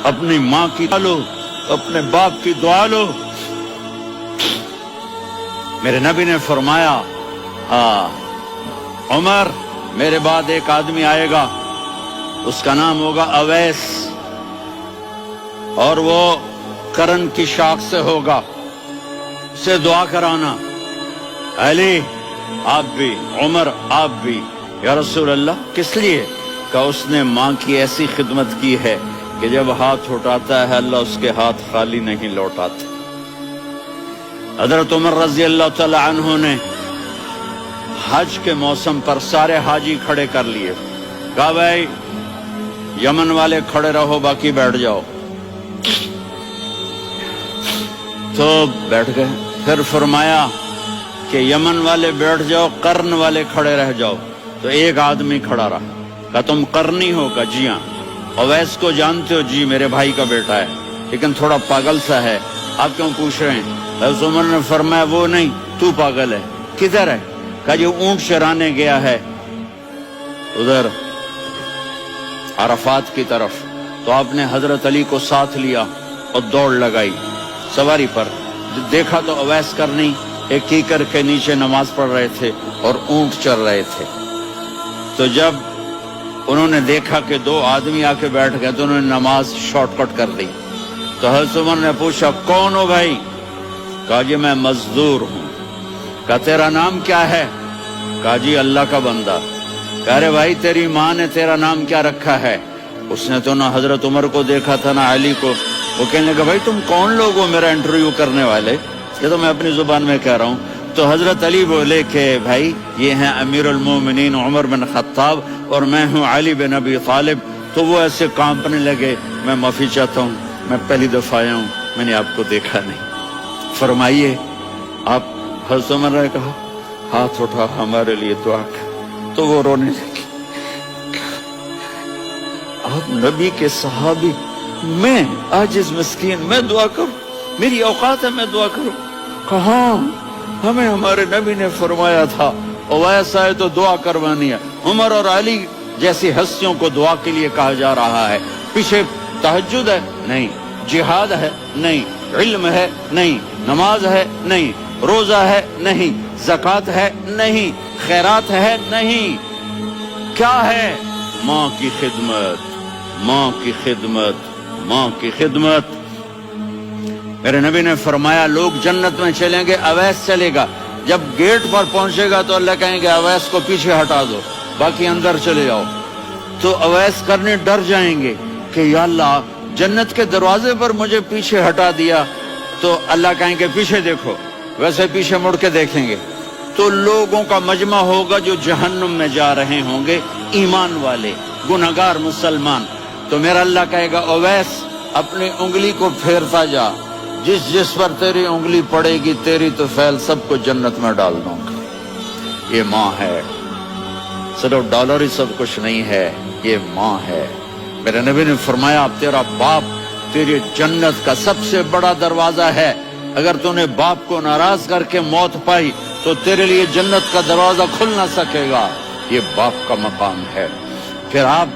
اپنی ماں کی دعا لو، اپنے باپ کی دعا لو۔ میرے نبی نے فرمایا عمر میرے بعد ایک آدمی آئے گا، اس کا نام ہوگا اویس، اور وہ کرن کی شاخ سے ہوگا، اسے دعا کرانا۔ علی آپ بھی، عمر آپ بھی۔ یا رسول اللہ کس لیے؟ کہ اس نے ماں کی ایسی خدمت کی ہے کہ جب ہاتھ اٹھاتا ہے اللہ اس کے ہاتھ خالی نہیں لوٹاتا۔ حضرت عمر رضی اللہ تعالی عنہ نے حج کے موسم پر سارے حاجی کھڑے کر لیے، کہا بھائی یمن والے کھڑے رہو، باقی بیٹھ جاؤ۔ تو بیٹھ گئے۔ پھر فرمایا کہ یمن والے بیٹھ جاؤ، قرن والے کھڑے رہ جاؤ۔ تو ایک آدمی کھڑا رہا، کہا تم قرنی ہو؟ کہا جی ہاں۔ اویس کو جانتے ہو؟ جی میرے بھائی کا بیٹا ہے، لیکن تھوڑا پاگل سا ہے، آپ کیوں پوچھ رہے ہیں؟ حضرت عمر نے فرمایا وہ نہیں، تو پاگل ہے۔ کدھر ہے؟ کہا جی اونٹ چرانے گیا ہے ادھر عرفات کی طرف۔ تو آپ نے حضرت علی کو ساتھ لیا اور دوڑ لگائی سواری پر۔ دیکھا تو اویس کرنی ایک کیکر کے نیچے نماز پڑھ رہے تھے اور اونٹ چر رہے تھے۔ تو جب انہوں نے دیکھا کہ دو آدمی آ کے بیٹھ گئے تو انہوں نے نماز شارٹ کٹ کر دی۔ تو حضرت عمر نے پوچھا کون ہو بھائی؟ کہا جی میں مزدور ہوں۔ کہا تیرا نام کیا ہے؟ کہا جی اللہ کا بندہ۔ کہہ رہے بھائی تیری ماں نے تیرا نام کیا رکھا ہے؟ اس نے تو نہ حضرت عمر کو دیکھا تھا نہ علی کو۔ وہ کہنے لگا بھائی تم کون لوگ ہو میرا انٹرویو کرنے والے؟ یہ تو میں اپنی زبان میں کہہ رہا ہوں۔ تو حضرت علی بولے کہ بھائی یہ ہیں امیر المومنین عمر بن خطاب اور میں ہوں علی بن ابی طالب۔ تو وہ ایسے کانپنے لگے، میں معافی چاہتا ہوں، میں پہلی دفعہ آیا ہوں، میں نے آپ کو دیکھا نہیں، فرمائیے آپ۔ حضرت عمر نے کہا ہاتھ اٹھا ہمارے لیے دعا کر۔ تو وہ رونے لگی، آپ نبی کے صحابی، میں عاجز مسکین میں دعا کروں؟ میری اوقات ہے میں دعا کروں؟ کہاں، ہمیں ہمارے نبی نے فرمایا تھا اویس آئے تو دعا کروانی ہے۔ عمر اور علی جیسی ہستیوں کو دعا کے لیے کہا جا رہا ہے۔ پیچھے تہجد ہے؟ نہیں۔ جہاد ہے؟ نہیں۔ علم ہے؟ نہیں۔ نماز ہے؟ نہیں۔ روزہ ہے؟ نہیں۔ زکوٰۃ ہے؟ نہیں۔ خیرات ہے؟ نہیں۔ کیا ہے؟ ماں کی خدمت، ماں کی خدمت، ماں کی خدمت۔ میرے نبی نے فرمایا لوگ جنت میں چلیں گے، اویس چلے گا۔ جب گیٹ پر پہنچے گا تو اللہ کہیں گے اویس کو پیچھے ہٹا دو، باقی اندر چلے جاؤ۔ تو اویس کرنے ڈر جائیں گے کہ یا اللہ جنت کے دروازے پر مجھے پیچھے ہٹا دیا۔ تو اللہ کہیں گے پیچھے دیکھو، ویسے پیچھے مڑ کے دیکھیں گے تو لوگوں کا مجمع ہوگا جو جہنم میں جا رہے ہوں گے، ایمان والے، گنہگار مسلمان۔ تو میرا اللہ کہے گا اویس اپنی انگلی کو پھیرتا جا، جس جس پر تیری انگلی پڑے گی تیری تو فیل سب کو جنت میں ڈال دوں گا۔ یہ ماں ہے، صرف ڈالر ہی سب کچھ نہیں ہے، یہ ماں ہے۔ میرے نبی نے فرمایا اب تیرا باپ تیری جنت کا سب سے بڑا دروازہ ہے، اگر تو نے باپ کو ناراض کر کے موت پائی تو تیرے لیے جنت کا دروازہ کھل نہ سکے گا، یہ باپ کا مقام ہے۔ پھر آپ